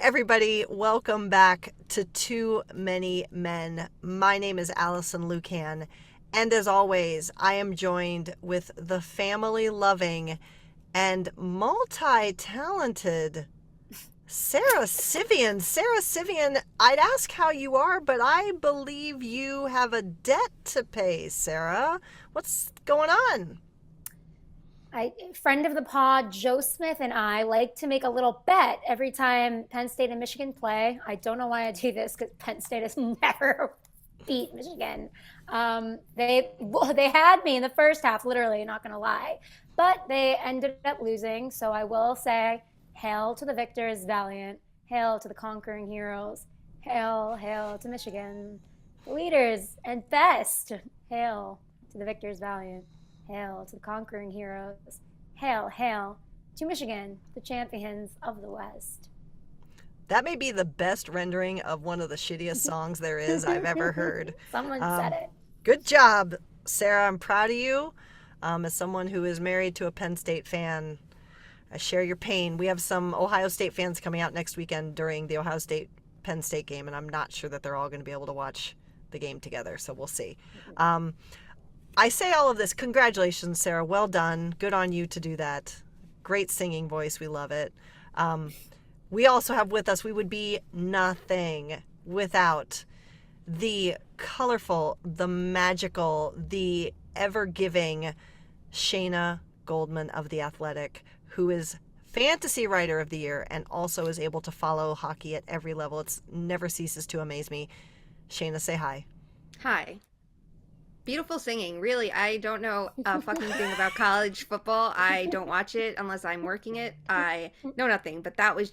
everybody. Welcome back to Too Many Men. My name is Allison Lucan, and as always, I am joined with the family-loving and multi-talented Sarah Sivian. Sarah Sivian, I'd ask how you are, but I believe you have a debt to pay, Sarah. What's going on? Friend of the pod, Joe Smith, and I like to make a little bet every time Penn State and Michigan play. I don't know why I do this because Penn State has never beat Michigan. They had me in the first half, literally, not going to lie. But they ended up losing, so I will say, hail to the victors valiant, hail to the conquering heroes, hail to Michigan, the leaders and best, hail to the victors valiant. Hail to the conquering heroes. Hail to Michigan, the champions of the West. That may be the best rendering of one of the shittiest songs there is I've ever heard. Someone said it. Good job, Sarah. I'm proud of you. As someone who is married to a Penn State fan, I share your pain. We have some Ohio State fans coming out next weekend during the Ohio State-Penn State game, and I'm not sure that they're all going to be able to watch the game together, so we'll see. I say all of this. Congratulations, Sarah. Well done. Good on you to do that. Great singing voice. We love it. We also have with us, we would be nothing without the colorful, the magical, the ever-giving Shayna Goldman of The Athletic, who is Fantasy Writer of the Year and also is able to follow hockey at every level. It never ceases to amaze me. Shayna, say hi. Hi. Beautiful singing. Really, I don't know a fucking thing about college football. I don't watch it unless I'm working it. I know nothing, but that was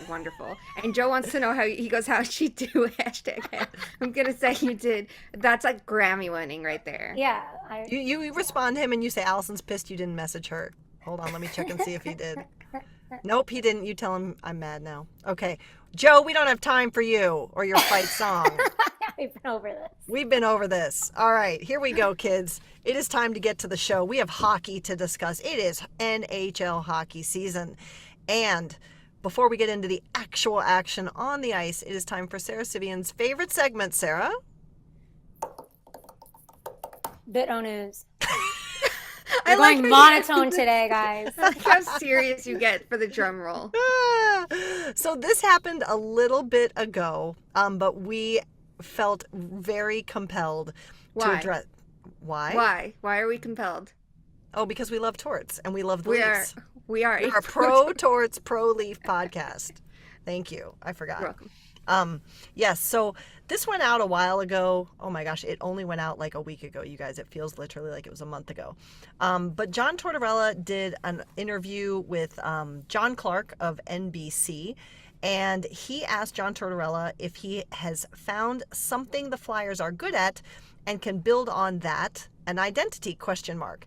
wonderful. And Joe wants to know how'd she do? Hashtag. I'm going to say you did. That's like Grammy winning right there. Yeah. You respond to him and you say, Allison's pissed you didn't message her. Hold on, let me check and see if he did. Nope, he didn't. You tell him I'm mad now. Okay. Joe, we don't have time for you or your fight song. We've been over this. We've been over this. All right, here we go, kids. It is time to get to the show. We have hockey to discuss. It is NHL hockey season. And before we get into the actual action on the ice, it is time for Sarah Sivian's favorite segment. Sarah? Bit-o news. I We're going monotone today, guys. How serious you get for the drum roll. So this happened a little bit ago, but we felt very compelled to address. Why? Why are we compelled? Oh, because we love torts and we love the Leafs. We are a pro torts, pro Leaf podcast. Thank you. I forgot. You're welcome. Yes, so this went out a while ago. Oh my gosh, it only went out like a week ago, you guys. It feels literally like it was a month ago. But John Tortorella did an interview with John Clark of NBC, and he asked John Tortorella if he has found something the Flyers are good at and can build on that, an identity, question mark.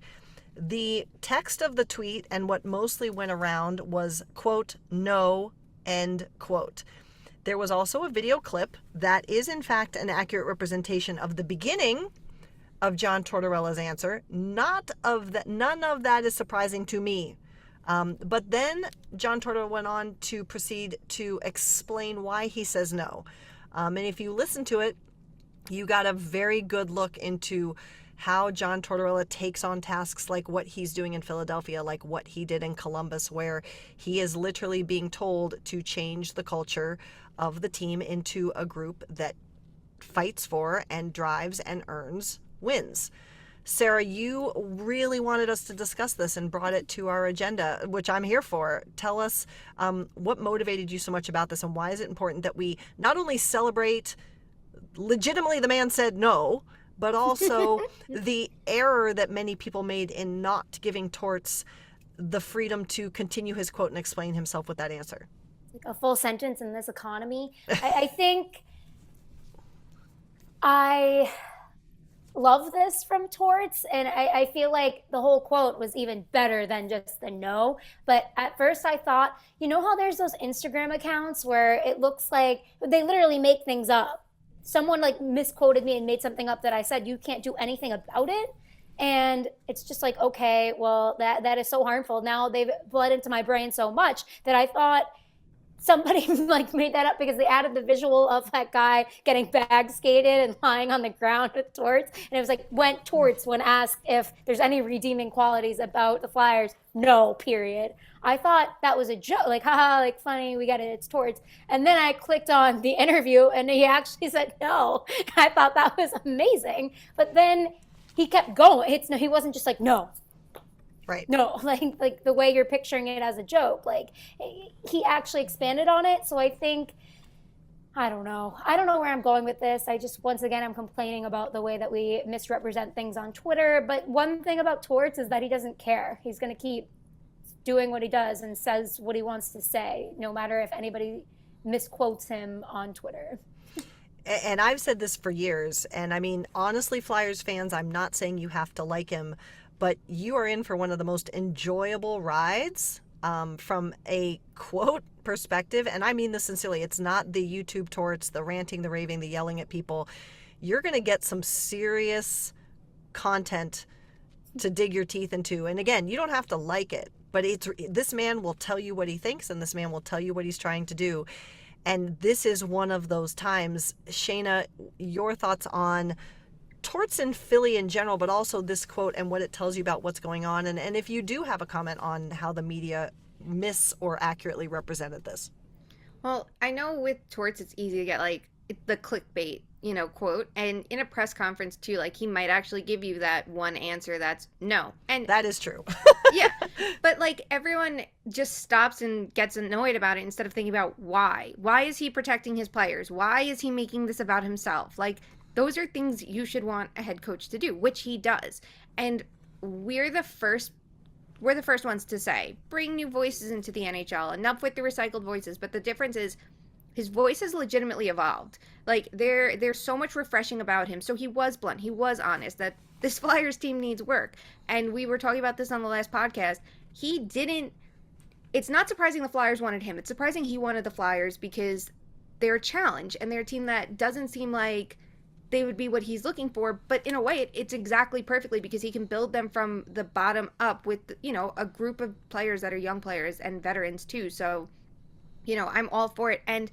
The text of the tweet and what mostly went around was, quote, no, end quote. There was also a video clip that is, in fact, an accurate representation of the beginning of John Tortorella's answer. None of that is surprising to me. But then John Tortorella went on to proceed to explain why he says no. And if you listen to it, you got a very good look into how John Tortorella takes on tasks like what he's doing in Philadelphia, like what he did in Columbus, where he is literally being told to change the culture of the team into a group that fights for and drives and earns wins. Sarah, you really wanted us to discuss this and brought it to our agenda, which I'm here for. Tell us what motivated you so much about this, and why is it important that we not only celebrate legitimately the man said no, but also the error that many people made in not giving Torts the freedom to continue his quote and explain himself with that answer. A full sentence in this economy. I think I love this from Torts, and I feel like the whole quote was even better than just the no. But at first I thought, you know how there's those Instagram accounts where it looks like they literally make things up. Someone like misquoted me and made something up that I said, you can't do anything about it. And it's just like, okay, well, that is so harmful. Now they've bled into my brain so much that I thought somebody like made that up because they added the visual of that guy getting bag skated and lying on the ground with Torts. And it was like, went Torts when asked if there's any redeeming qualities about the Flyers. No, period. I thought that was a joke, like, haha, like funny, we get it, it's Torts. And then I clicked on the interview and he actually said no. I thought that was amazing. But then he kept going. He wasn't just like, no. Right. No, like the way you're picturing it as a joke. Like, he actually expanded on it. So I think, I don't know where I'm going with this. Once again, I'm complaining about the way that we misrepresent things on Twitter. But one thing about Torts is that he doesn't care. He's going to keep doing what he does and says what he wants to say, no matter if anybody misquotes him on Twitter. And I've said this for years. And I mean, honestly, Flyers fans, I'm not saying you have to like him, but you are in for one of the most enjoyable rides from a quote perspective. And I mean this sincerely. It's not the YouTube Torts, the ranting, the raving, the yelling at people. You're going to get some serious content to dig your teeth into. And again, you don't have to like it, but this man will tell you what he thinks, and this man will tell you what he's trying to do. And this is one of those times. Shayna, your thoughts on Torts in Philly in general, but also this quote and what it tells you about what's going on. And if you do have a comment on how the media or accurately represented this. Well, I know with Torts, it's easy to get like the clickbait, quote. And in a press conference too, like he might actually give you that one answer that's no. And that is true. Yeah. But like everyone just stops and gets annoyed about it instead of thinking about why. Why is he protecting his players? Why is he making this about himself? Like, those are things you should want a head coach to do, which he does. And we're the first ones to say, bring new voices into the NHL, enough with the recycled voices. But the difference is his voice has legitimately evolved. Like, there's so much refreshing about him. So he was blunt. He was honest that this Flyers team needs work. And we were talking about this on the last podcast. It's not surprising the Flyers wanted him. It's surprising he wanted the Flyers because they're a challenge and they're a team that doesn't seem like they would be what he's looking for, but in a way it's exactly perfectly because he can build them from the bottom up with, a group of players that are young players and veterans too. So, I'm all for it. And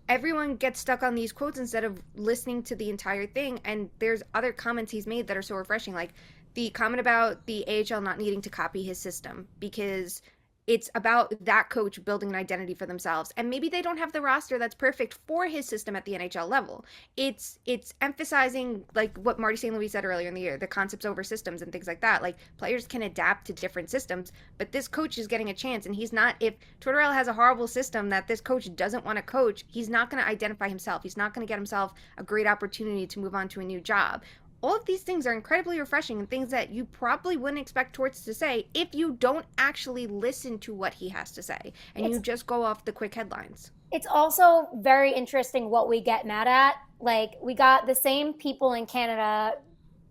everyone gets stuck on these quotes instead of listening to the entire thing. And there's other comments he's made that are so refreshing, like the comment about the AHL not needing to copy his system because it's about that coach building an identity for themselves. And maybe they don't have the roster that's perfect for his system at the NHL level. It's emphasizing, like what Marty St. Louis said earlier in the year, the concepts over systems and things like that. Like, players can adapt to different systems, but this coach is getting a chance. And he's not, if Tortorella has a horrible system that this coach doesn't want to coach, he's not going to identify himself. He's not going to get himself a great opportunity to move on to a new job. All of these things are incredibly refreshing and things that you probably wouldn't expect Torts to say if you don't actually listen to what he has to say and you just go off the quick headlines. It's also very interesting what we get mad at. Like, we got the same people in Canada,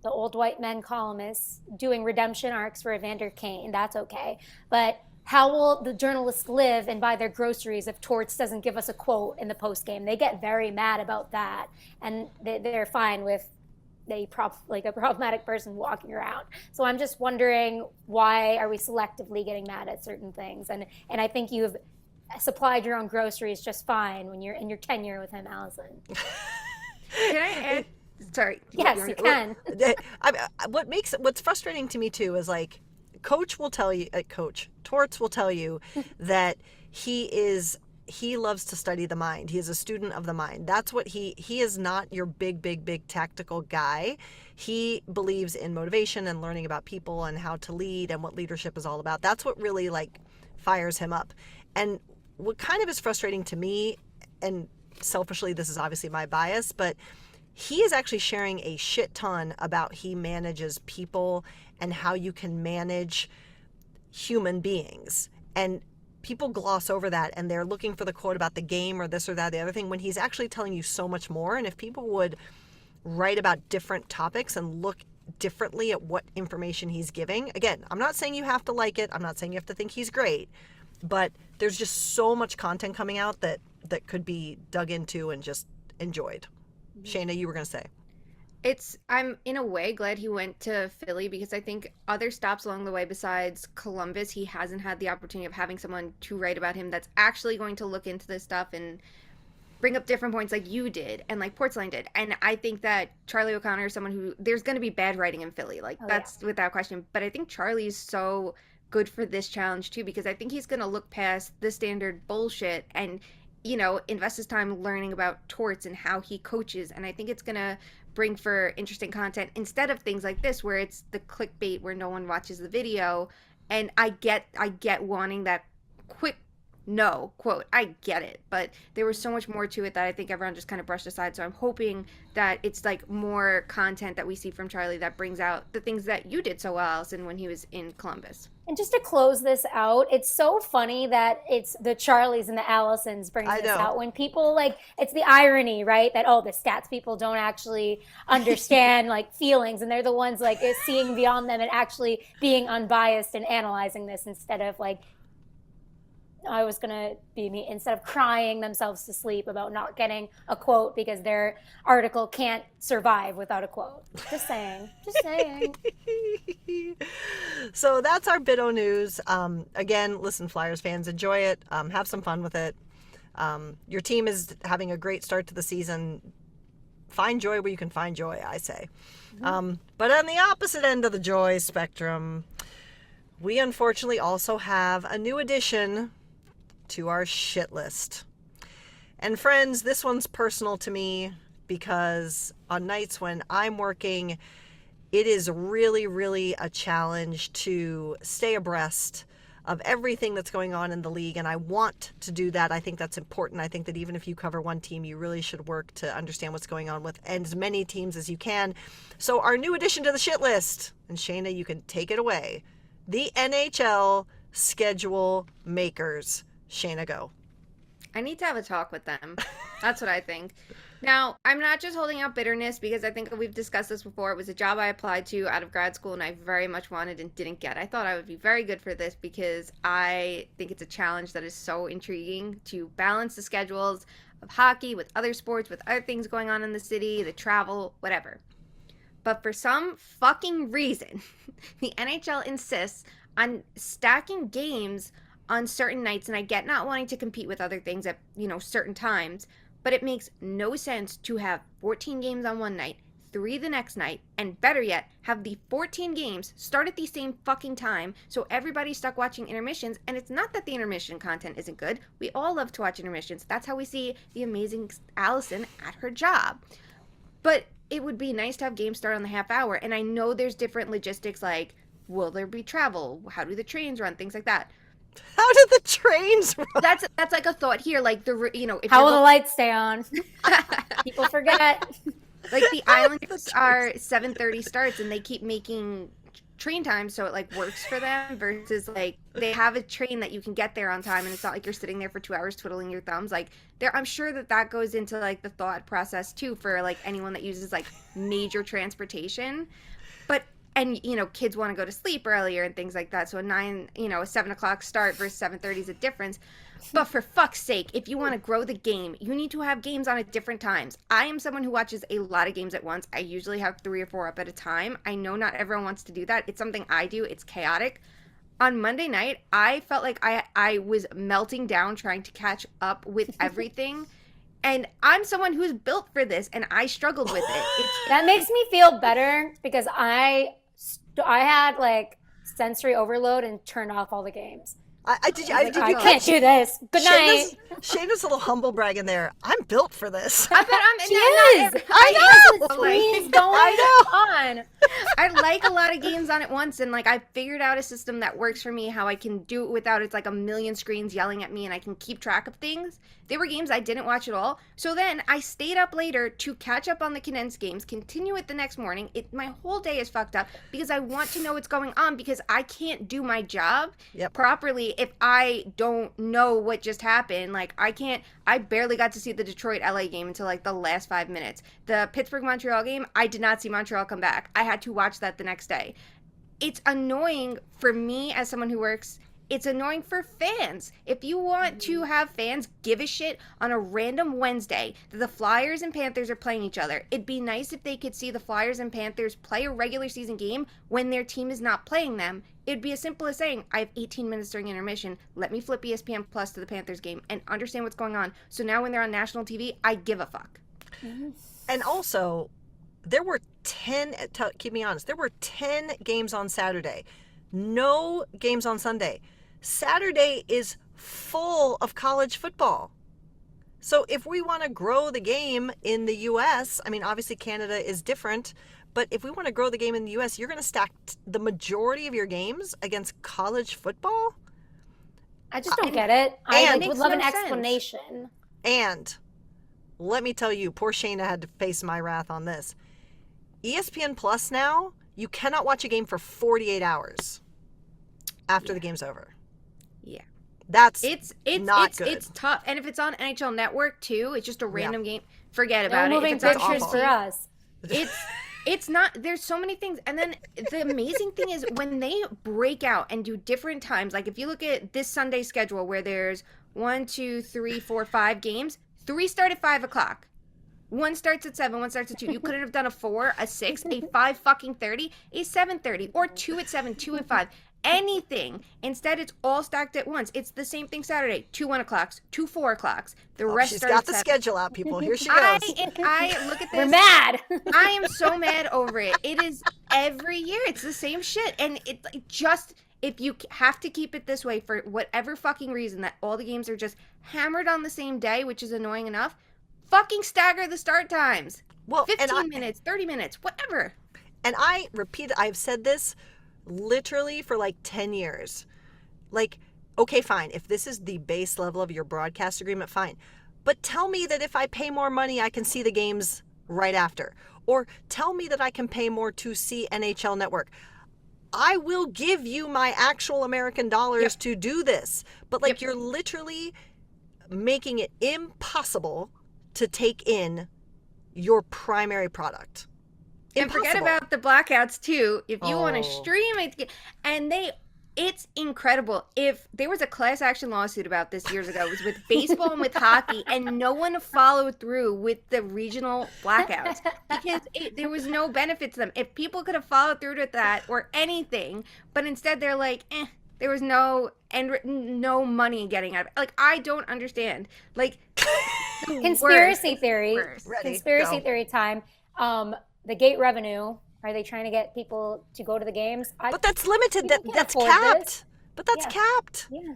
the old white men columnists, doing redemption arcs for Evander Kane. That's okay. But how will the journalists live and buy their groceries if Torts doesn't give us a quote in the post game? They get very mad about that, and they're fine with a problematic person walking around. So I'm just wondering, why are we selectively getting mad at certain things? And I think you've supplied your own groceries just fine when you're in your tenure with him, Allison. Can I add? Sorry. Yes, you can. What's frustrating to me too is like, Torts will tell you that he loves to study the mind. He is a student of the mind. That's what he is not your big tactical guy. He believes in motivation and learning about people and how to lead and what leadership is all about. That's what really like fires him up. And what kind of is frustrating to me, and selfishly, this is obviously my bias, but he is actually sharing a shit ton about he manages people and how you can manage human beings. And people gloss over that and they're looking for the quote about the game or this or that, the other thing, when he's actually telling you so much more. And if people would write about different topics and look differently at what information he's giving, again, I'm not saying you have to like it. I'm not saying you have to think he's great, but there's just so much content coming out that could be dug into and just enjoyed. Shayna, you were going to say. I'm in a way glad he went to Philly because I think other stops along the way besides Columbus, he hasn't had the opportunity of having someone to write about him that's actually going to look into this stuff and bring up different points like you did and like Portsline did. And I think that Charlie O'Connor is someone who there's going to be bad writing in Philly. Like that's without question. But I think Charlie's so good for this challenge too because I think he's going to look past the standard bullshit and invest his time learning about torts and how he coaches. And I think it's going to bring for interesting content instead of things like this where it's the clickbait where no one watches the video. And I get wanting that quick no quote. I get it, but there was so much more to it that I think everyone just kind of brushed aside. So I'm hoping that it's like more content that we see from Charlie that brings out the things that you did so well, Allison, when he was in Columbus. And just to close this out, it's so funny that it's the Charlies and the Allisons bringing this out when people like, it's the irony, right? That, the stats people don't actually understand like feelings and they're the ones like seeing beyond them and actually being unbiased and analyzing this instead of like, I was going to be me instead of crying themselves to sleep about not getting a quote because their article can't survive without a quote. Just saying. So that's our Bit O News. Again, listen, Flyers fans, enjoy it. Have some fun with it. Your team is having a great start to the season. Find joy where you can find joy, I say. Mm-hmm. But on the opposite end of the joy spectrum, we unfortunately also have a new addition to our shit list. And friends, this one's personal to me because on nights when I'm working, it is really, really a challenge to stay abreast of everything that's going on in the league. And I want to do that. I think that's important. I think that even if you cover one team, you really should work to understand what's going on with as many teams as you can. So our new addition to the shit list, and Shayna, you can take it away, the NHL schedule makers. Shayna, go. I need to have a talk with them. That's what I think. Now, I'm not just holding out bitterness because I think we've discussed this before. It was a job I applied to out of grad school and I very much wanted and didn't get. I thought I would be very good for this because I think it's a challenge that is so intriguing to balance the schedules of hockey with other sports, with other things going on in the city, the travel, whatever. But for some fucking reason, the NHL insists on stacking games on certain nights, and I get not wanting to compete with other things at, certain times, but it makes no sense to have 14 games on one night, 3 the next night, and better yet, have the 14 games start at the same fucking time, so everybody's stuck watching intermissions, and it's not that the intermission content isn't good. We all love to watch intermissions. That's how we see the amazing Allison at her job. But it would be nice to have games start on the half hour, and I know there's different logistics like, will there be travel? How do the trains run? Things like that. How did the trains run? That's like a thought here, like if how will the lights stay on? People forget. Like the Islanders are 7:30 starts, and they keep making train times so it like works for them. Versus like they have a train that you can get there on time, and it's not like you're sitting there for 2 hours twiddling your thumbs. Like I'm sure that goes into like the thought process too for like anyone that uses like major transportation, but. And, kids want to go to sleep earlier and things like that. So a 7 o'clock start versus 7:30 is a difference. But for fuck's sake, if you want to grow the game, you need to have games on at different times. I am someone who watches a lot of games at once. I usually have 3 or 4 up at a time. I know not everyone wants to do that. It's something I do. It's chaotic. On Monday night, I felt like I was melting down trying to catch up with everything. And I'm someone who's built for this, and I struggled with it. That makes me feel better because I had like sensory overload and turned off all the games. I can't do this. Good night. Shayna's a little humble brag in there. I'm built for this. I bet she is. I know. Please going on. I like a lot of games on at once, and like I figured out a system that works for me. How I can do it without it's like a million screens yelling at me, and I can keep track of things. There were games I didn't watch at all, so then I stayed up later to catch up on the condensed games, continue it the next morning. My whole day is fucked up because I want to know what's going on because I can't do my job properly if I don't know what just happened. Like I barely got to see the Detroit LA game until like the last 5 minutes. The Pittsburgh Montreal game, I did not see Montreal come back. I had to watch that the next day. It's annoying for me as someone who works it's annoying for fans. If you want to have fans give a shit on a random Wednesday that the Flyers and Panthers are playing each other, it'd be nice if they could see the Flyers and Panthers play a regular season game when their team is not playing them. It'd be as simple as saying, I have 18 minutes during intermission. Let me flip ESPN Plus to the Panthers game and understand what's going on. So now when they're on national TV, I give a fuck. And also, there were 10, keep me honest, there were 10 games on Saturday. No games on Sunday. Saturday is full of college football. So if we want to grow the game in the U.S., I mean, obviously Canada is different, but if we want to grow the game in the U.S., you're going to stack the majority of your games against college football? I just don't get it. I would love an sense. explanation. And let me tell you, poor Shayna had to face my wrath on this. ESPN Plus now, you cannot watch a game for 48 hours after the game's over. Yeah. That's not good. It's tough. And if it's on NHL Network too, it's just a random game. Forget about No it. moving If it's pictures on for us. It's not, there's so many things. And then the amazing thing is when they break out and do different times, like if you look at this Sunday schedule where there's 1, 2, 3, 4, 5 games, 3 start at 5 o'clock. 1 starts at 7, 1 starts at 2. You couldn't have done a 4, a 6, a 5:30, a 7:30, or 2 at 7, 2 at 5. Anything. Instead, it's all stacked at once. It's the same thing Saturday. 2 1 o'clocks, 2 4 o'clocks. The rest she's start got at the 7. schedule out, people. Here she goes. I look at this. We're mad. I am so mad over it. It is every year. It's the same shit. And it just, if you have to keep it this way for whatever fucking reason, that all the games are just hammered on the same day, which is annoying enough, fucking stagger the start times. Well, 15 minutes, 30 minutes, whatever. And I repeat, I've said this literally for like 10 years. Like, okay, fine. If this is the base level of your broadcast agreement, fine. But tell me that if I pay more money, I can see the games right after. Or tell me that I can pay more to see NHL Network. I will give you my actual American dollars to do this. But like, you're literally making it impossible to take in your primary product. And forget about the blackouts too. If you want to stream it, and it's incredible. If there was a class action lawsuit about this years ago, it was with baseball and with hockey, and no one followed through with the regional blackouts because there was no benefit to them. If people could have followed through with that or anything, but instead they're like, there was no money getting out of it. Like, I don't understand. Like, Conspiracy theory. Ready, Conspiracy go. theory time. The gate revenue. Are they trying to get people to go to the games? But that's limited. People can't That's afford capped. this. But that's capped. Yeah.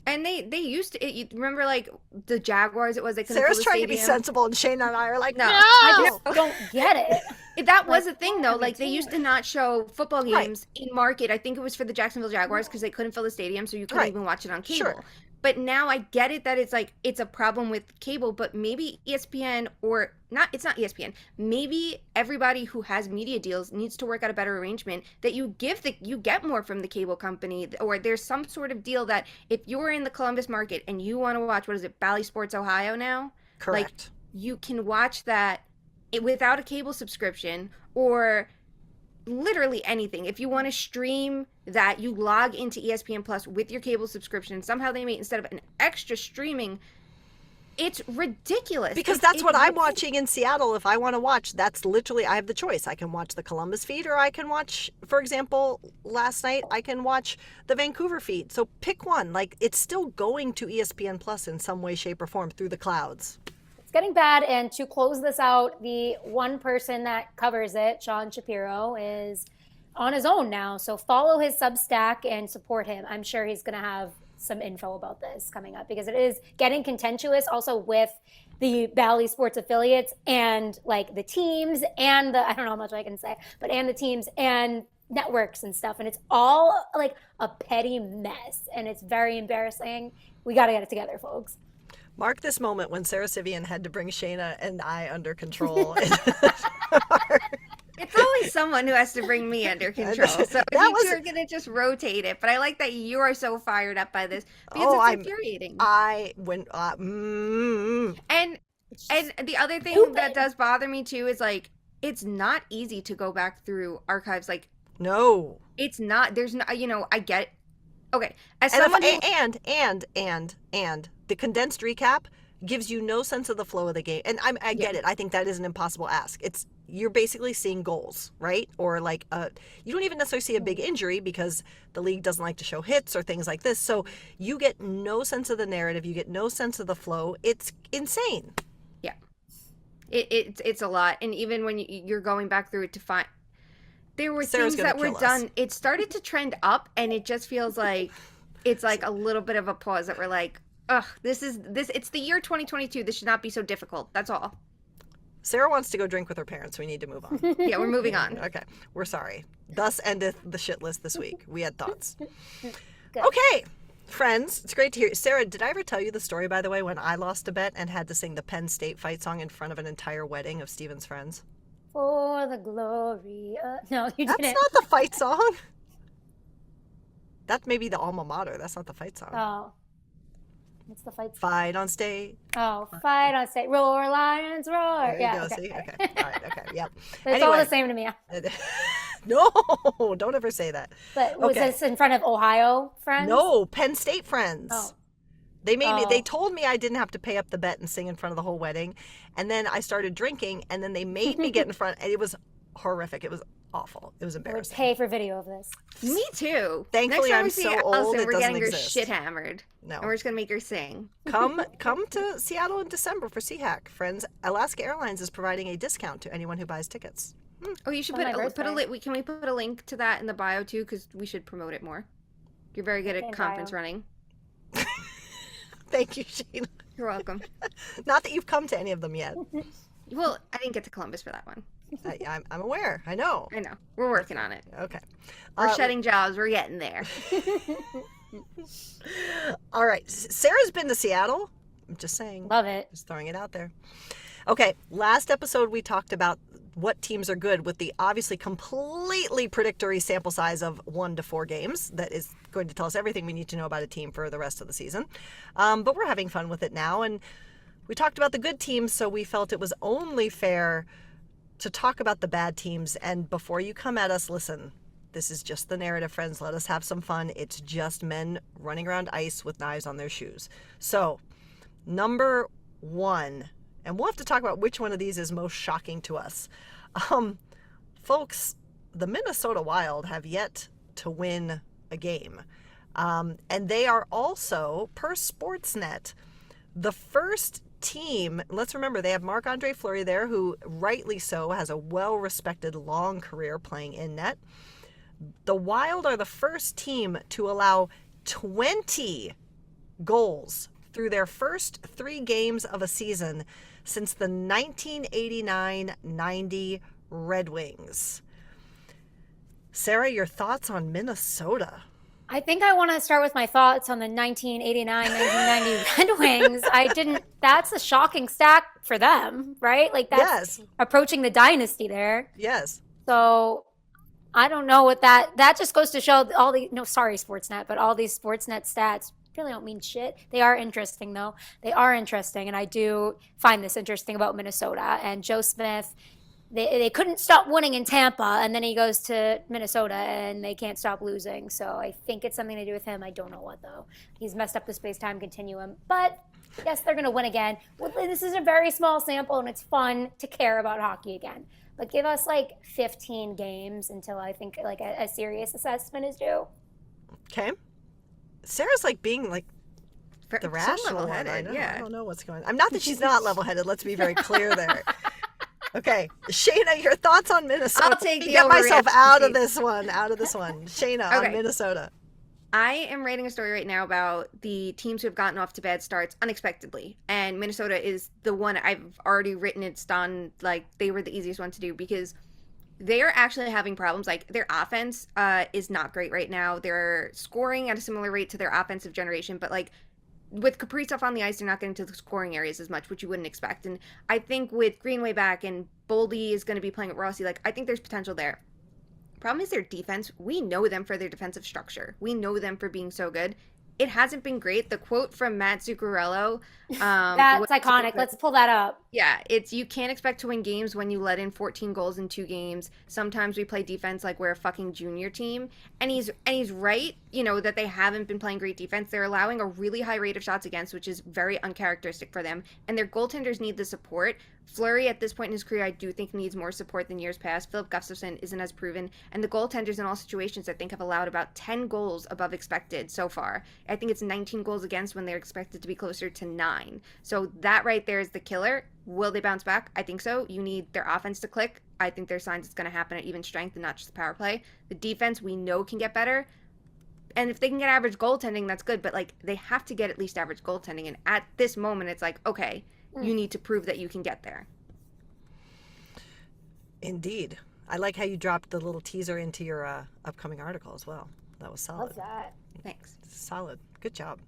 And they used to. You remember, like the Jaguars? It was like Sarah's trying to be sensible, and Shayna and I are like, no. I just don't get it. That was a thing, though. Like, they used to not show football games in market. I think it was for the Jacksonville Jaguars because they couldn't fill the stadium, so you couldn't even watch it on cable. Sure. But now I get it that it's like, it's a problem with cable, but maybe ESPN or not, it's not ESPN. Maybe everybody who has media deals needs to work out a better arrangement that you get more from the cable company, or there's some sort of deal that if you're in the Columbus market and you want to watch, what is it, Bally Sports Ohio now? Correct. Like, you can watch that without a cable subscription, or literally anything. If you want to stream that, you log into ESPN Plus with your cable subscription. Somehow they made, instead of an extra streaming, it's ridiculous. Because that's what I'm watching in Seattle. If I want to watch, that's literally, I have the choice. I can watch the Columbus feed, or I can watch, for example, last night, I can watch the Vancouver feed. So pick one. Like, it's still going to ESPN Plus in some way, shape, or form through the clouds. It's getting bad. And to close this out, the one person that covers it, Sean Shapiro, is on his own now. So follow his Substack and support him. I'm sure he's going to have some info about this coming up, because it is getting contentious also with the Bally Sports affiliates and like the teams and I don't know how much I can say, but and the teams and networks and stuff. And it's all like a petty mess, and it's very embarrassing. We got to get it together, folks. Mark this moment when Sarah Sivian had to bring Shayna and I under control. It's always someone who has to bring me under control. So you two are going to just rotate it. But I like that you are so fired up by this, because it's infuriating. And the other thing that does bother me too is, like, it's not easy to go back through archives. Like, no, it's not. There's not, I get Okay, as And someone who, and the condensed recap gives you no sense of the flow of the game. And I get it. I think that is an impossible ask. You're basically seeing goals, right? Or like you don't even necessarily see a big injury because the league doesn't like to show hits or things like this. So you get no sense of the narrative. You get no sense of the flow. It's insane. yeah, it's a lot. And even when you're going back through it to find, there were Sarah's things gonna that were kill us. done. It started to trend up, and it just feels like it's like a little bit of a pause that we're like, ugh, this. It's the year 2022. This should not be so difficult. That's all. Sarah wants to go drink with her parents. We need to move on. Yeah, we're moving on. Okay, we're sorry. Thus endeth the shit list this week. We had thoughts. Good. Okay, friends, it's great to hear. Sarah, did I ever tell you the story, by the way, when I lost a bet and had to sing the Penn State fight song in front of an entire wedding of Steven's friends? For the glory of... No, you That's didn't. not the fight song. That may be the alma mater. That's not the fight song. Oh. What's the fight? Fight on state. Oh, fight on state. Roar, lions, roar. There you Yeah, go. okay. See? Okay. All right. Okay. Yep. It's all the same to me. No, don't ever say that. But was Okay. this in front of Ohio friends? No, Penn State friends. Oh. They made me. They Oh. told me I didn't have to pay up the bet and sing in front of the whole wedding, and then I started drinking, and then they made me get in front. And it was horrific. It was awful. It was I would embarrassing. pay for video of this. Me too. Thankfully, Next time I'm we see so Allison, old, it we're doesn't getting her exist. shit hammered. No. And we're just gonna make her sing. Come to Seattle in December for CHAC, friends. Alaska Airlines is providing a discount to anyone who buys tickets. Oh, you should On my put a birthday. link. Can we put a link to that in the bio too? Because we should promote it more. You're very good Okay, at conference bio. running. Thank you, Sheena. You're welcome. Not that you've come to any of them yet. Well, I didn't get to Columbus for that one. I'm aware. I know. I know. We're working on it. Okay. We're shedding jobs. We're getting there. All right. Sarah's been to Seattle. I'm just saying. Love it. Just throwing it out there. Okay. Last episode, we talked about what teams are good with the obviously completely predictory sample size of 1 to 4 games. That is going to tell us everything we need to know about a team for the rest of the season. But we're having fun with it now. And we talked about the good teams, so we felt it was only fair to talk about the bad teams. And before you come at us, listen, this is just the narrative, friends. Let us have some fun. It's just men running around ice with knives on their shoes. So, number 1, and we'll have to talk about which one of these is most shocking to us. Folks, the Minnesota Wild have yet to win a game. And they are also, per Sportsnet, the first team. Let's remember, they have Marc-Andre Fleury there, who rightly so has a well-respected long career playing in net. The Wild are the first team to allow 20 goals through their first 3 games of a season since the 1989-90 Red Wings. Sarah, your thoughts on Minnesota? I think I want to start with my thoughts on the 1989-1990 Red Wings. That's a shocking stack for them, right? Like that's Yes. approaching the dynasty there. Yes. So I don't know what that just goes to show all the, no, sorry, Sportsnet, but all these Sportsnet stats really don't mean shit. They are interesting though. They are interesting. And I do find this interesting about Minnesota and Joe Smith. They couldn't stop winning in Tampa, and then he goes to Minnesota, and they can't stop losing. So I think it's something to do with him. I don't know what, though. He's messed up the space-time continuum. But, yes, they're going to win again. Well, this is a very small sample, and it's fun to care about hockey again. But give us, 15 games until I think, a serious assessment is due. Okay. Sarah's being the So rational one. level-headed, I yeah. don't know what's going on. I'm not that she's not level-headed. Let's be very clear there. Okay, Shayna, your thoughts on Minnesota? I'll take the Get myself out of overreaction. this one. Shayna, on Okay. Minnesota. I am writing a story right now about the teams who have gotten off to bad starts unexpectedly. And Minnesota is the one I've already written. It's done. They were the easiest one to do because they are actually having problems. Their offense is not great right now. They're scoring at a similar rate to their offensive generation. But, with Kaprizov on the ice, they're not getting to the scoring areas as much, which you wouldn't expect. And I think with Greenway back and Boldy is going to be playing with Rossi, I think there's potential there. Problem is their defense. We know them for their defensive structure. We know them for being so good. It hasn't been great. The quote from Matt Zuccarello. That's iconic. Let's pull that up. Yeah, it's you can't expect to win games when you let in 14 goals in 2 games. Sometimes we play defense like we're a fucking junior team. And he's right, that they haven't been playing great defense. They're allowing a really high rate of shots against, which is very uncharacteristic for them. And their goaltenders need the support. Fleury at this point in his career, I do think needs more support than years past. Philip Gustafsson isn't as proven, and the goaltenders in all situations I think have allowed about 10 goals above expected so far. I think it's 19 goals against when they're expected to be closer to 9. So that right there is the killer. Will they bounce back? I think so. You need their offense to click. I think there's signs it's going to happen at even strength and not just the power play. The defense we know can get better. And if they can get average goaltending, that's good. But they have to get at least average goaltending. And at this moment, it's like, okay, you need to prove that you can get there. Indeed. I like how you dropped the little teaser into your upcoming article as well. That was solid. Love that. Thanks. Solid. Good job.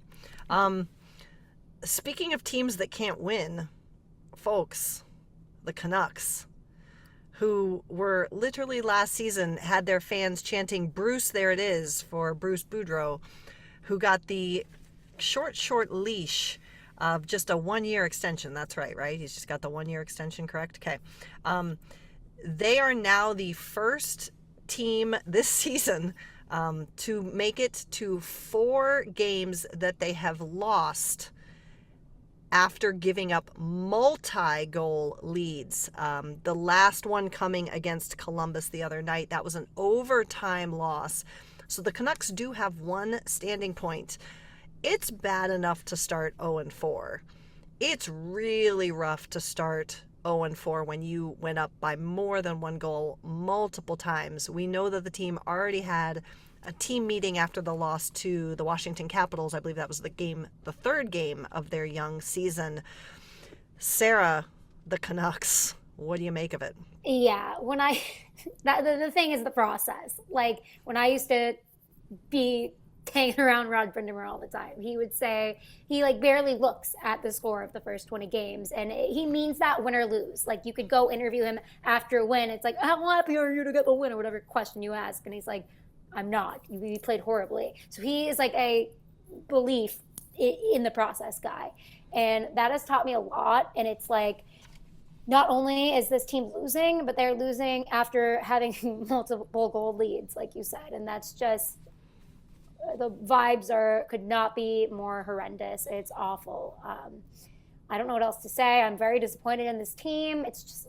Speaking of teams that can't win, folks, the Canucks, who were literally last season had their fans chanting Bruce, there it is, for Bruce Boudreau, who got the short leash of just a 1-year extension. That's right? He's just got the 1-year extension, correct? Okay. They are now the first team this season to make it to 4 games that they have lost after giving up multi-goal leads. The last one coming against Columbus the other night, that was an overtime loss. So the Canucks do have 1 standing point. It's bad enough to start 0-4. It's really rough to start 0-4 when you went up by more than 1 goal multiple times. We know that the team already had a team meeting after the loss to the Washington Capitals. I believe that was the 3rd game of their young season. Sarah, the Canucks, what do you make of it? Yeah, the thing is the process. When I used to be hanging around Rod Brind'Amour all the time, he would say he barely looks at the score of the first 20 games, and he means that win or lose. You could go interview him after a win. It's how happy are you to get the win, or whatever question you ask, and he's like, I'm not. We played horribly. So he is a belief in the process guy, and that has taught me a lot. And it's not only is this team losing, but they're losing after having multiple goal leads, like you said, and that's just the vibes could not be more horrendous. It's awful. I don't know what else to say. I'm very disappointed in this team. It's just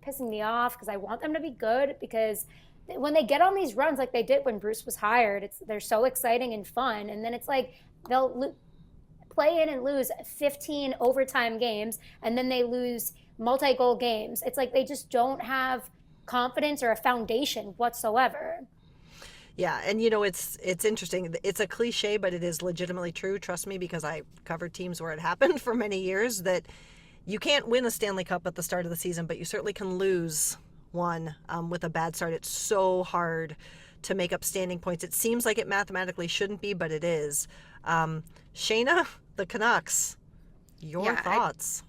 pissing me off because I want them to be good, because when they get on these runs like they did when Bruce was hired, they're so exciting and fun. And then it's they'll play in and lose 15 overtime games, and then they lose multi-goal games. It's they just don't have confidence or a foundation whatsoever. Yeah, and it's interesting. It's a cliche, but it is legitimately true. Trust me, because I covered teams where it happened for many years, that you can't win a Stanley Cup at the start of the season, but you certainly can lose one with a bad start. It's so hard to make up standing points. It seems like it mathematically shouldn't be, but it is. Shayna, the Canucks, your thoughts?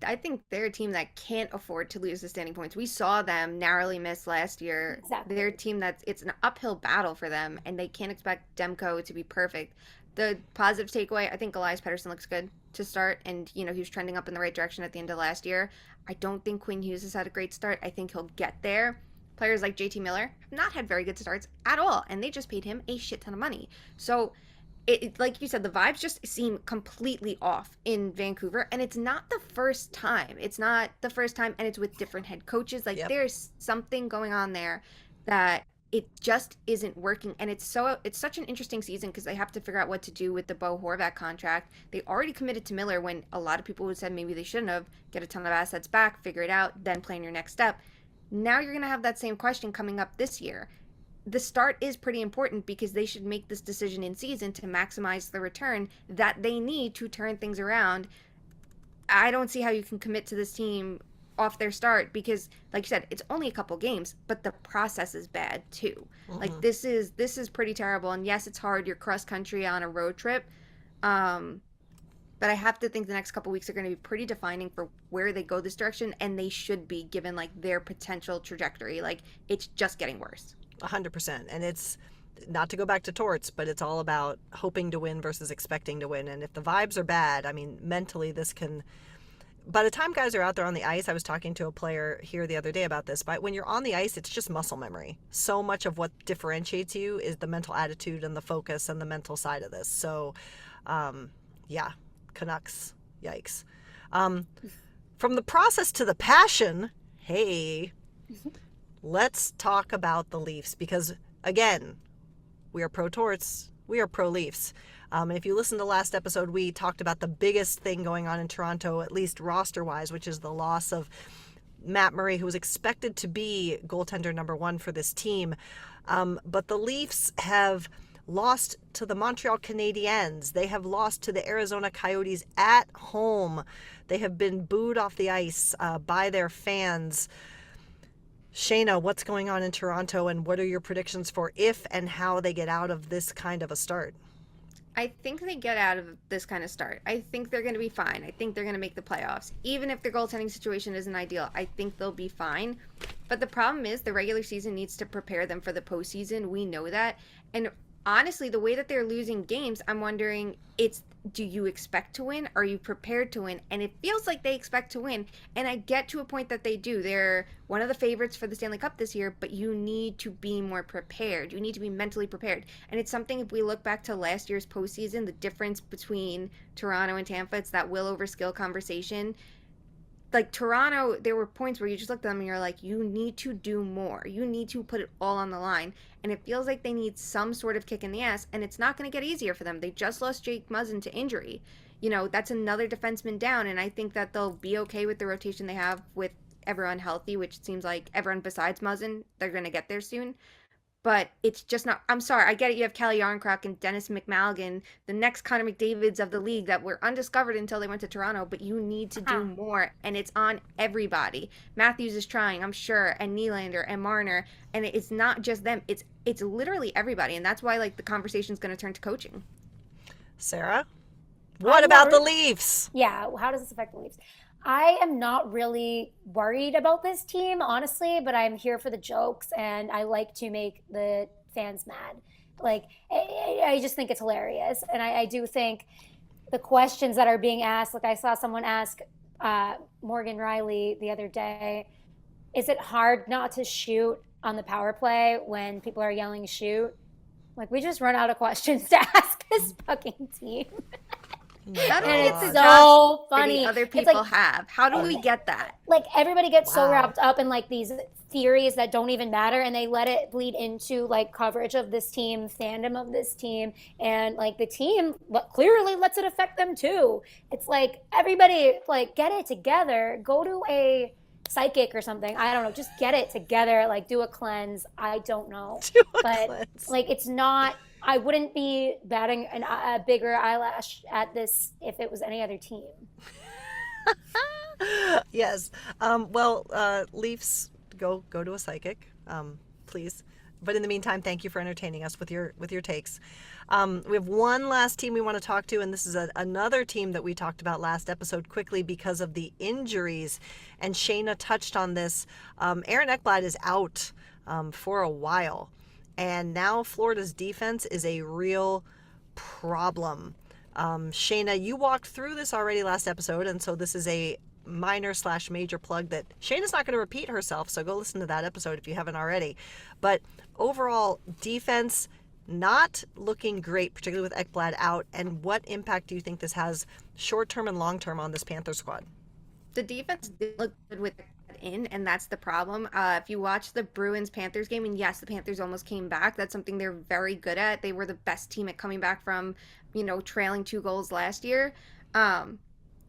I think they're a team that can't afford to lose the standing points. We saw them narrowly miss last year. Exactly. They're a team it's an uphill battle for them, and they can't expect Demko to be perfect. The positive takeaway, I think Elias Pettersson looks good to start, and he was trending up in the right direction at the end of last year. I don't think Quinn Hughes has had a great start. I think he'll get there. Players like JT Miller have not had very good starts at all, and they just paid him a shit ton of money. So like you said, the vibes just seem completely off in Vancouver, and it's not the first time. It's not the first time, and it's with different head coaches. There's something going on there that it just isn't working, and it's such an interesting season because they have to figure out what to do with the Bo Horvat contract. They already committed to Miller when a lot of people would said maybe they shouldn't have. Get a ton of assets back, figure it out, then plan your next step. Now you're going to have that same question coming up this year. The start is pretty important because they should make this decision in season to maximize the return that they need to turn things around. I don't see how you can commit to this team off their start because, like you said, it's only a couple games, but the process is bad too. Mm-hmm. This is pretty terrible. And yes, it's hard. You're cross country on a road trip. But I have to think the next couple weeks are going to be pretty defining for where they go this direction, and they should be given their potential trajectory. It's just getting worse. 100%. And it's not to go back to torts, but it's all about hoping to win versus expecting to win. And if the vibes are bad, mentally this can by the time guys are out there on the ice, I was talking to a player here the other day about this, but when you're on the ice, it's just muscle memory. So much of what differentiates you is the mental attitude and the focus and the mental side of this. So, yeah, Canucks, yikes. From the process to the passion, hey, let's talk about the Leafs because, again, we are pro-Torts, we are pro-Leafs. And if you listen to last episode, we talked about the biggest thing going on in Toronto, at least roster-wise, which is the loss of Matt Murray, who was expected to be goaltender number one for this team. But the Leafs have lost to the Montreal Canadiens. They have lost to the Arizona Coyotes at home. They have been booed off the ice by their fans. Shayna, what's going on in Toronto, and what are your predictions for if and how they get out of this kind of a start? I think they get out of this kind of start. I think they're going to be fine. I think they're going to make the playoffs. Even if their goaltending situation isn't ideal, I think they'll be fine. But the problem is the regular season needs to prepare them for the postseason. We know that. And honestly, the way that they're losing games, I'm wondering, do you expect to win? Are you prepared to win? And it feels like they expect to win. And I get to a point that they do. They're one of the favorites for the Stanley Cup this year, but you need to be more prepared. You need to be mentally prepared. And it's something, if we look back to last year's postseason, the difference between Toronto and Tampa, it's that will over skill conversation. Like Toronto, there were points where you just looked at them and you're like, you need to do more. You need to put it all on the line. And it feels like they need some sort of kick in the ass, and it's not going to get easier for them. They just lost Jake Muzzin to injury. You know, that's another defenseman down, and I think that they'll be okay with the rotation they have with everyone healthy, which it seems like everyone besides Muzzin, they're going to get there soon. But it's just not. I'm sorry. I get it. You have Kelly Yarncroc and Dennis McMalligan, the next Connor McDavids of the league that were undiscovered until they went to Toronto. But you need to do more, and it's on everybody. Matthews is trying, I'm sure, and Nylander and Marner, and it's not just them. It's literally everybody, and that's why like the conversation is going to turn to coaching. Sarah, what about the Leafs? Yeah, how does this affect the Leafs? I am not really worried about this team, honestly, but I'm here for the jokes, and I like to make the fans mad. Like, I just think it's hilarious. And I do think the questions that are being asked, like I saw someone ask Morgan Riley the other day, is it hard not to shoot on the power play when people are yelling shoot? Like, we just run out of questions to ask this fucking team. And it's so funny. Other people like, have. How do we get that? Like everybody gets so wrapped up in like these theories that don't even matter, and they let it bleed into like coverage of this team, fandom of this team, and like the team clearly lets it affect them too. It's like everybody like get it together. Go to a psychic or something. I don't know. Just get it together. Like do a cleanse. I don't know. But like it's not. I wouldn't be batting a bigger eyelash at this if it was any other team. Yes. Leafs, go to a psychic, please. But in the meantime, thank you for entertaining us with your takes. We have one last team we want to talk to, and this is another team that we talked about last episode quickly because of the injuries. And Shayna touched on this. Aaron Ekblad is out for a while. And now Florida's defense is a real problem. Shayna, you walked through this already last episode, and so this is a minor/major plug that Shayna's not going to repeat herself, so go listen to that episode if you haven't already. But overall, defense not looking great, particularly with Ekblad out. And what impact do you think this has short-term and long-term on this Panther squad? The defense did look good with in, and that's the problem. If you watch the Bruins-Panthers game, and yes, the Panthers almost came back. That's something they're very good at. They were the best team at coming back from, trailing 2 goals last year.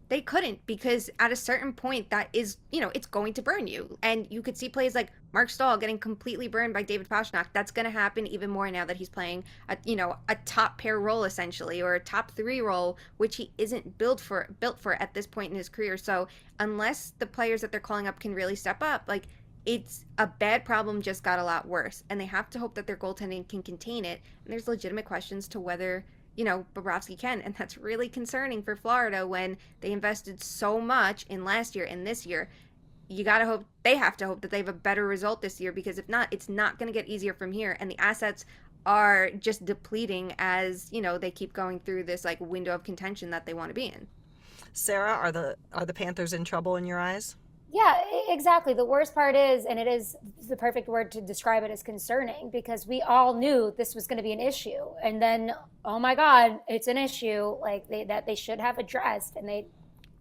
They couldn't, because at a certain point that is, it's going to burn you. And you could see plays like Mark Stahl getting completely burned by David Pastrnak. That's going to happen even more now that he's playing a top pair role essentially, or a top 3 role, which he isn't built for at this point in his career. So unless the players that they're calling up can really step up, like it's a bad problem just got a lot worse. And they have to hope that their goaltending can contain it. And there's legitimate questions to whether Bobrovsky can, and that's really concerning for Florida when they invested so much in last year and this year. They have to hope that they have a better result this year, because if not, it's not going to get easier from here, and the assets are just depleting as, they keep going through this like window of contention that they want to be in. Sarah, are the Panthers in trouble in your eyes? Yeah, exactly. The worst part is, and it is the perfect word to describe it, is concerning, because we all knew this was going to be an issue. And then, oh my God, it's an issue like that they should have addressed, and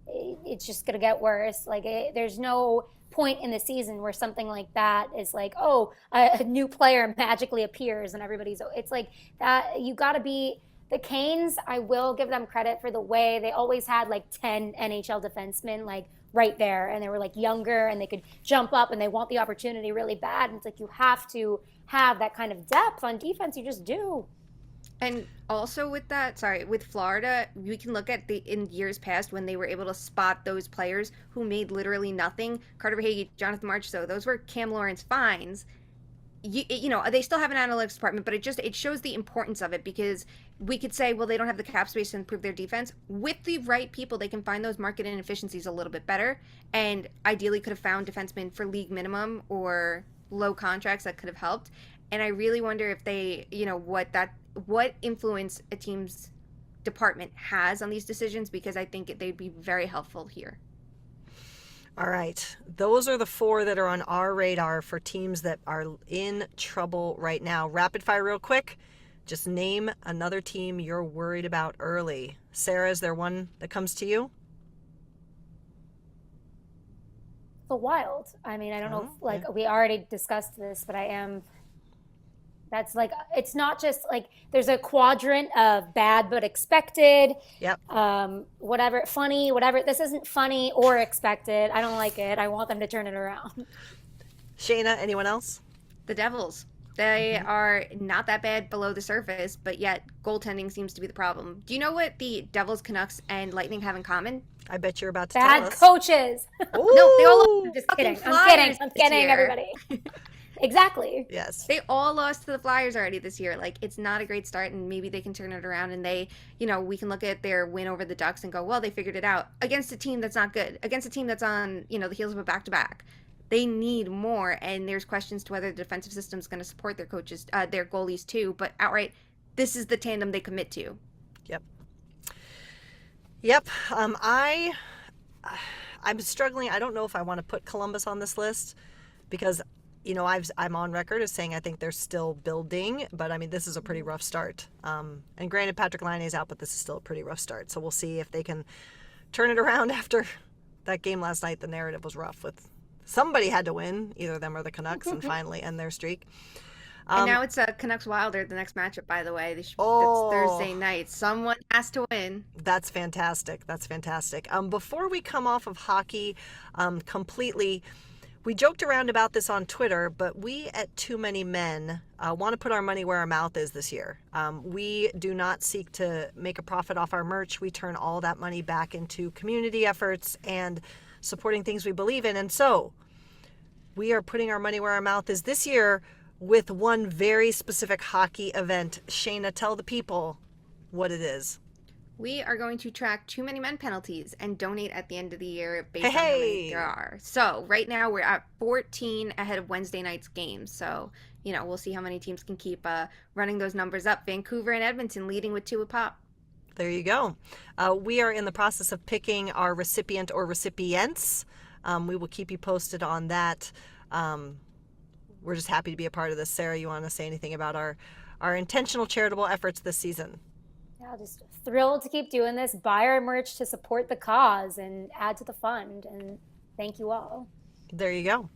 it's just going to get worse. Like there's no point in the season where something like that is like, oh, a new player magically appears and everybody's, it's like that. You got to be the Canes. I will give them credit for the way they always had like 10 NHL defensemen, like right there, and they were like younger and they could jump up and they want the opportunity really bad. And it's like you have to have that kind of depth on defense. You just do. And also with that, sorry, with Florida, we can look at in years past when they were able to spot those players who made literally nothing. Carter Verhaeghe, Jonathan Marchessault, those were Cam Lawrence finds. You know, they still have an analytics department, but it shows the importance of it, because we could say, well, they don't have the cap space to improve their defense. With the right people, they can find those market inefficiencies a little bit better, and ideally could have found defensemen for league minimum or low contracts that could have helped. And I really wonder if they, you know, what influence a team's department has on these decisions, because I think they'd be very helpful here. All right. Those are the 4 that are on our radar for teams that are in trouble right now. Rapid fire real quick. Just name another team you're worried about early. Sarah, is there one that comes to you? The Wild. I mean, I don't know if, we already discussed this, but that's like, it's not just like there's a quadrant of bad but expected. Yep. Whatever, funny, whatever. This isn't funny or expected. I don't like it. I want them to turn it around. Shayna, anyone else? The Devils. They are not that bad below the surface, but yet goaltending seems to be the problem. Do you know what the Devils, Canucks, and Lightning have in common? I bet you're about to tell us. Bad coaches. No, they all Just kidding. I'm kidding, everybody. Exactly. Yes. They all lost to the Flyers already this year. Like, it's not a great start, and maybe they can turn it around, and they, you know, we can look at their win over the Ducks and go, well, they figured it out against a team that's not good, against a team that's on, you know, the heels of a back-to-back. They need more, and there's questions to whether the defensive system is going to support their coaches, their goalies too, but outright, this is the tandem they commit to. Yep. I'm struggling. I don't know if I want to put Columbus on this list, because you know, I'm on record as saying I think they're still building, but I mean, this is a pretty rough start. And granted, Patrick Laine is out, but this is still a pretty rough start. So we'll see if they can turn it around after that game last night. The narrative was rough with somebody had to win, either them or the Canucks, and finally end their streak. And now it's Canucks Wilder, the next matchup, by the way. That's Thursday night. Someone has to win. That's fantastic. That's fantastic. Before we come off of hockey completely, we joked around about this on Twitter, but we at Too Many Men want to put our money where our mouth is this year. We do not seek to make a profit off our merch. We turn all that money back into community efforts and supporting things we believe in. And so we are putting our money where our mouth is this year with one very specific hockey event. Shayna, tell the people what it is. We are going to track Too Many Men penalties and donate at the end of the year based on how many there are. So right now we're at 14 ahead of Wednesday night's games. So, you know, we'll see how many teams can keep running those numbers up. Vancouver and Edmonton leading with 2 apiece. There you go. We are in the process of picking our recipient or recipients. We will keep you posted on that. We're just happy to be a part of this. Sarah, you want to say anything about our intentional charitable efforts this season? Yeah, just thrilled to keep doing this. Buy our merch to support the cause and add to the fund. And thank you all. There you go.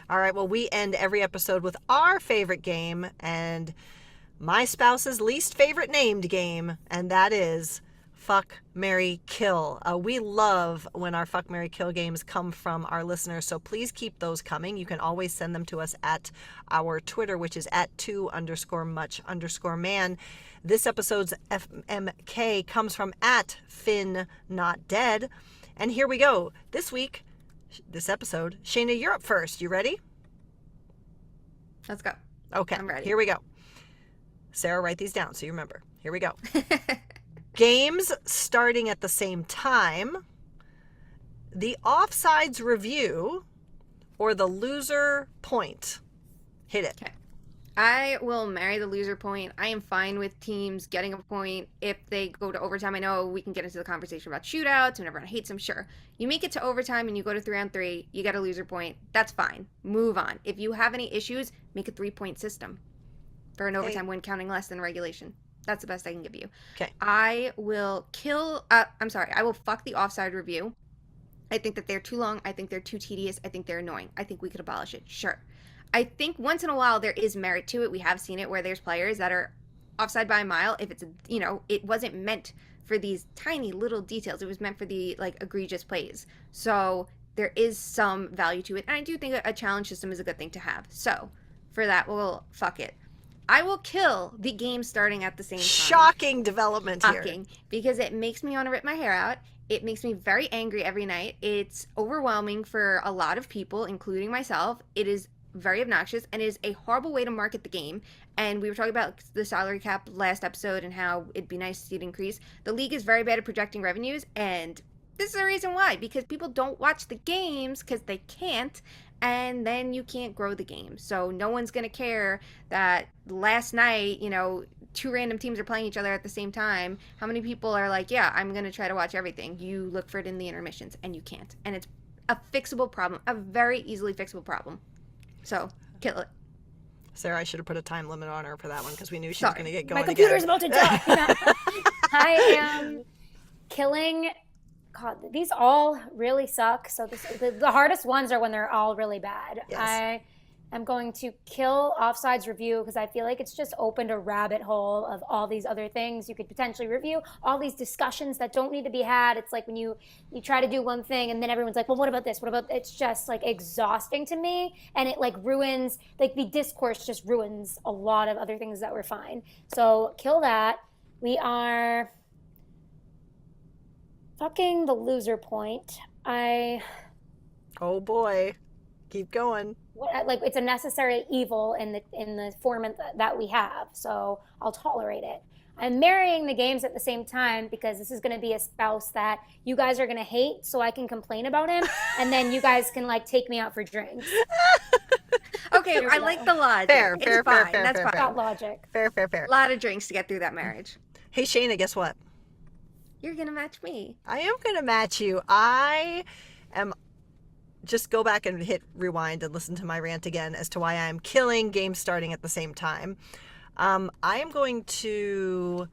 All right. Well, we end every episode with our favorite game and my spouse's least favorite named game, and that is Fuck, Marry, Kill. We love when our Fuck, Marry, Kill games come from our listeners, so please keep those coming. You can always send them to us at our Twitter, which is at 2_much_man. This episode's FMK comes from at Finn Not Dead. And here we go. This episode, Shayna, you're up first. You ready? Let's go. Okay. I'm ready. Here we go. Sarah, write these down so you remember. Here we go. Games starting at the same time, the offsides review, or the loser point. Hit it. Okay. I will marry the loser point. I am fine with teams getting a point if they go to overtime. I know we can get into the conversation about shootouts and everyone hates them. Sure. You make it to overtime and you go to 3-on-3, you get a loser point. That's fine. Move on. If you have any issues, make a 3-point system for an overtime win counting less than regulation. That's the best I can give you. Okay. I will I will fuck the offside review. I think that they're too long. I think they're too tedious. I think they're annoying. I think we could abolish it. Sure. I think once in a while there is merit to it. We have seen it where there's players that are offside by a mile. If it's, it wasn't meant for these tiny little details. It was meant for the egregious plays. So there is some value to it. And I do think a challenge system is a good thing to have. So for that, we'll fuck it. I will kill the game starting at the same time. Shocking development here. Shocking. Because it makes me want to rip my hair out. It makes me very angry every night. It's overwhelming for a lot of people, including myself. It is very obnoxious and is a horrible way to market the game. And we were talking about the salary cap last episode and how it'd be nice to see it increase. The league is very bad at projecting revenues, and this is the reason why, because people don't watch the games because they can't, and then you can't grow the game. So no one's going to care that last night, 2 random teams are playing each other at the same time. How many people are like, yeah, I'm going to try to watch everything? You look for it in the intermissions, and you can't. And it's a fixable problem, a very easily fixable problem. So, kill it. Sarah, I should have put a time limit on her for that one because we knew she was going to get going My computer's again. about to die. I am killing. God, these all really suck. So the hardest ones are when they're all really bad. Yes. I'm going to kill offsides review because I feel like it's just opened a rabbit hole of all these other things you could potentially review, all these discussions that don't need to be had. It's like when you try to do one thing and then everyone's like, well, what about this? What about, it's just exhausting to me. And it ruins, the discourse just ruins a lot of other things that were fine. So kill that. We are fucking the loser point. Oh boy. Keep going. It's a necessary evil in the format that we have, so I'll tolerate it. I'm marrying the games at the same time because this is going to be a spouse that you guys are going to hate, so I can complain about him, and then you guys can take me out for drinks. Okay, I like the logic. Fair. That's fine. Got logic. Fair. A lot of drinks to get through that marriage. Hey, Shayna, guess what? You're gonna match me. I am going to match you. I am... Just go back and hit rewind and listen to my rant again as to why I'm killing games starting at the same time. I am going to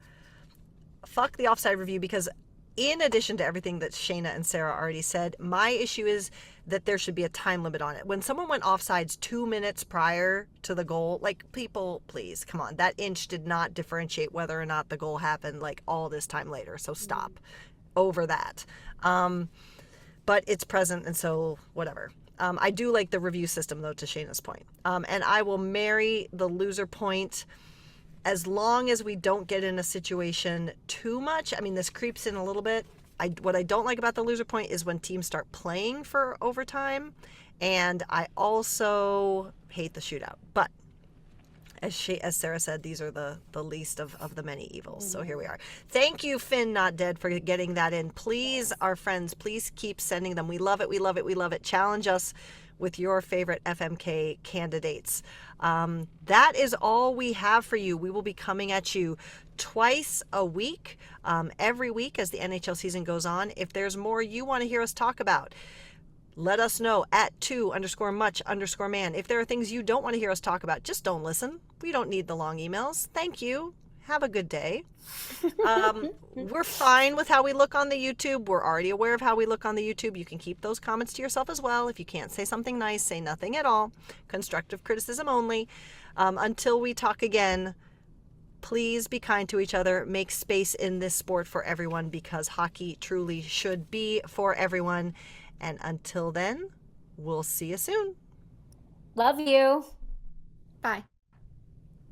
fuck the offside review because in addition to everything that Shayna and Sarah already said, my issue is that there should be a time limit on it. When someone went offsides 2 minutes prior to the goal, people, please, come on. That inch did not differentiate whether or not the goal happened all this time later. So stop over that. But it's present, and so whatever. I do like the review system, though, to Shayna's point. And I will marry the loser point as long as we don't get in a situation too much. I mean, this creeps in a little bit. What I don't like about the loser point is when teams start playing for overtime. And I also hate the shootout. But as Sarah said, these are the least of the many evils. So here we are. Thank you, Finn Not Dead, for getting that in. Please, our friends, please keep sending them. We love it. We love it. We love it. Challenge us with your favorite FMK candidates. That is all we have for you. We will be coming at you twice a week, every week as the NHL season goes on. If there's more you want to hear us talk about, let us know at 2_much_man. If there are things you don't want to hear us talk about, just don't listen. We don't need the long emails. Thank you. Have a good day. We're fine with how we look on the YouTube. We're already aware of how we look on the YouTube. You can keep those comments to yourself as well. If you can't say something nice, say nothing at all. Constructive criticism only. Until we talk again, please be kind to each other. Make space in this sport for everyone because hockey truly should be for everyone. And until then, we'll see you soon. Love you. Bye.